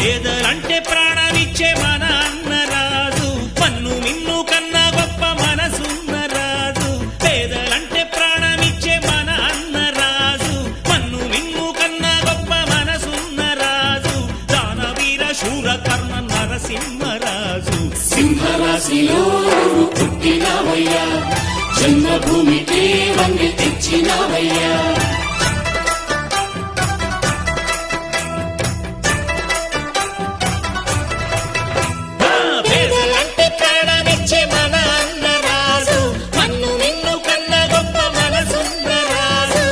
పేదలంటే ప్రాణమిచ్చే మన అన్నరాజు, మన్ను మిన్ను కన్నా గొప్ప మనసున్న రాజు. పేదలంటే ప్రాణమిచ్చే మన అన్నరాజు, మన్ను మిన్ను కన్నా గొప్ప మనసున్న రాజు. దానవీర శూర కర్ణ నరసింహరాజు. సింహరాశిలో నువ్వు పుట్టినవయ్యా, జన్మభూమికి వంగి తెచ్చినవయ్యా. పేదలంటే ప్రాణమిచ్చే మన అన్నరాజు, మన్ను మిన్ను కన్నా గొప్ప మనసున్న రాజు.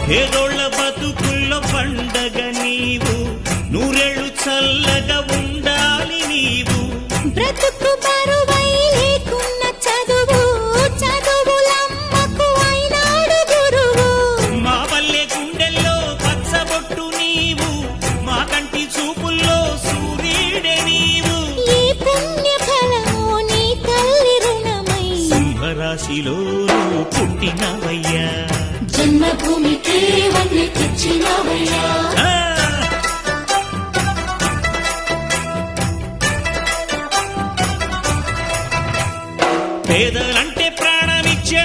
పేదోళ్ళ బతుకుల్లో పండగ నీవు, నూరేళ్ళు చల్లగా ఉండాలి నీవు. బ్రతుకు బరువై లేకున్న చదువు, చదువులమ్మకు అయినాడు గురువు. మా పల్లె గుండెల్లో పచ్చబొట్టు నీవు, మా కంటి చూపుల్లో సూర్యుడే నీవు. ఈ పుణ్య ఫలము నీ తల్లి రుణమై సింహరాశిలో నువ్వు పుట్టినవయ్యా. జన్మభూమికి వంగి తెచ్చినవయ్యా. ఆ! పేదలంటే ప్రాణమిచ్చే